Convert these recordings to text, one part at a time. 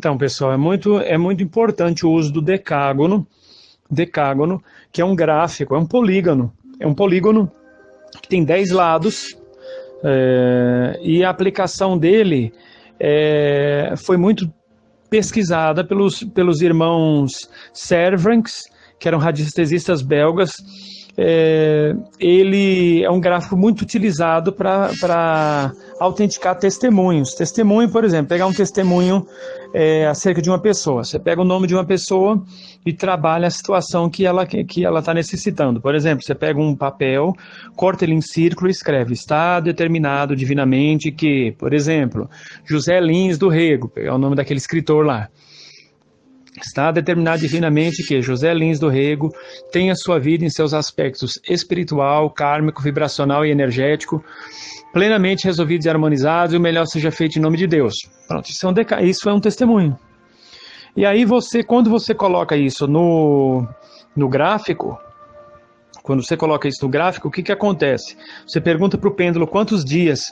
Então, pessoal, é muito importante o uso do decágono, que é um gráfico, é um polígono. É um polígono que tem 10 lados, e a aplicação dele foi muito pesquisada pelos irmãos Servranckx, que eram radiestesistas belgas. Ele é um gráfico muito utilizado para autenticar testemunhos. Testemunho, por exemplo, pegar um testemunho acerca de uma pessoa. Você pega o nome de uma pessoa e trabalha a situação que ela está necessitando. Por exemplo, você pega um papel, corta ele em círculo e escreve: está determinado divinamente que, por exemplo, José Lins do Rego, pegar o nome daquele escritor lá. Está determinado divinamente que José Lins do Rego tenha sua vida em seus aspectos espiritual, kármico, vibracional e energético plenamente resolvidos e harmonizados, e o melhor seja feito em nome de Deus. Pronto, isso é um testemunho. E aí quando você coloca isso no gráfico, o que acontece? Você pergunta para o pêndulo quantos dias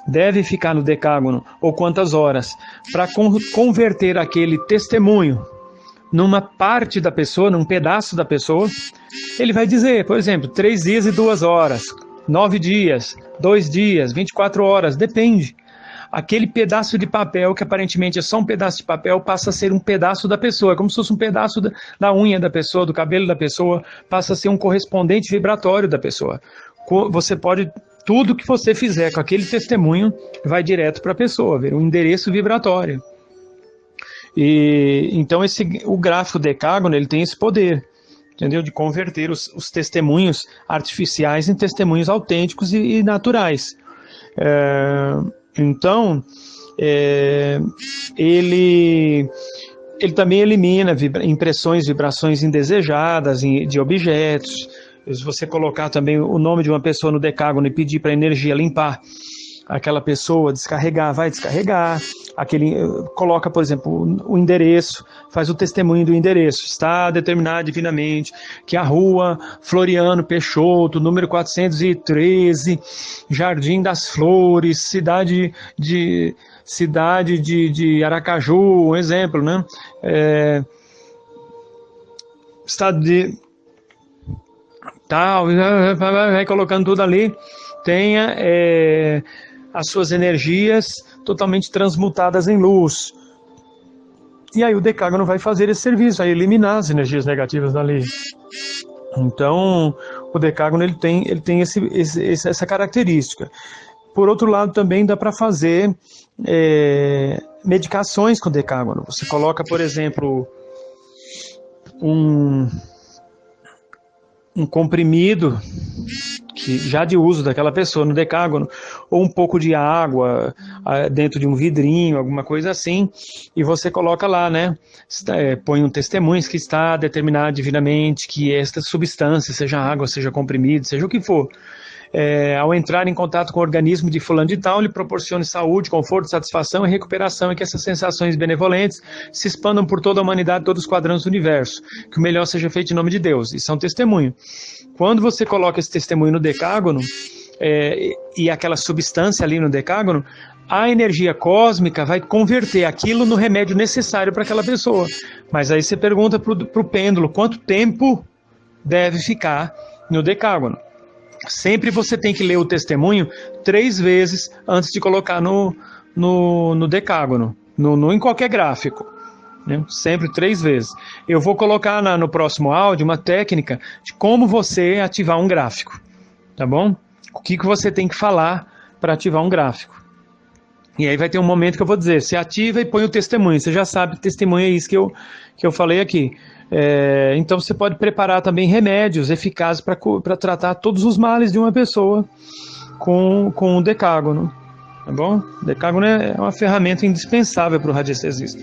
deve ficar no decágono, ou quantas horas, para converter aquele testemunho numa parte da pessoa, num pedaço da pessoa. Ele vai dizer, por exemplo, 3 dias e 2 horas, 9 dias, 2 dias, 24 horas, depende. Aquele pedaço de papel, que aparentemente é só um pedaço de papel, passa a ser um pedaço da pessoa, como se fosse um pedaço da unha da pessoa, do cabelo da pessoa, passa a ser um correspondente vibratório da pessoa. Tudo que você fizer com aquele testemunho vai direto para a pessoa, vira um endereço vibratório. E então o gráfico decágono, ele tem esse poder, entendeu? De converter os testemunhos artificiais em testemunhos autênticos e naturais. Então, ele também elimina impressões, vibrações indesejadas de objetos. Se você colocar também o nome de uma pessoa no decágono e pedir para a energia limpar aquela pessoa, vai descarregar. Coloca, por exemplo, o endereço, faz o testemunho do endereço. Está determinado divinamente que a rua Floriano Peixoto, número 413, Jardim das Flores, cidade de Aracaju, um exemplo, né? Estado de tal, vai colocando tudo ali, tenha as suas energias totalmente transmutadas em luz. E aí o decágono vai fazer esse serviço, vai eliminar as energias negativas dali. Então, o decágono ele tem essa característica. Por outro lado, também dá para fazer medicações com decágono. Você coloca, por exemplo, um comprimido já de uso daquela pessoa no decágono, ou um pouco de água dentro de um vidrinho, alguma coisa assim, e você coloca lá, né? Põe um testemunho que está determinado divinamente que esta substância, seja água, seja comprimido, seja o que for, ao entrar em contato com o organismo de fulano de tal, lhe proporcione saúde, conforto, satisfação e recuperação, e que essas sensações benevolentes se expandam por toda a humanidade, todos os quadrantes do universo, que o melhor seja feito em nome de Deus. Isso é um testemunho. Quando você coloca esse testemunho no decágono, e aquela substância ali no decágono, a energia cósmica vai converter aquilo no remédio necessário para aquela pessoa. Mas aí você pergunta para o pêndulo quanto tempo deve ficar no decágono. Sempre você tem que ler o testemunho 3 vezes antes de colocar no decágono, em qualquer gráfico, né? Sempre 3 vezes. Eu vou colocar no próximo áudio uma técnica de como você ativar um gráfico, tá bom? O que você tem que falar para ativar um gráfico. E aí vai ter um momento que eu vou dizer, você ativa e põe o testemunho. Você já sabe que testemunho é isso que eu falei aqui. Então você pode preparar também remédios eficazes para tratar todos os males de uma pessoa com o decágono, tá bom? O decágono é uma ferramenta indispensável para o radiestesista.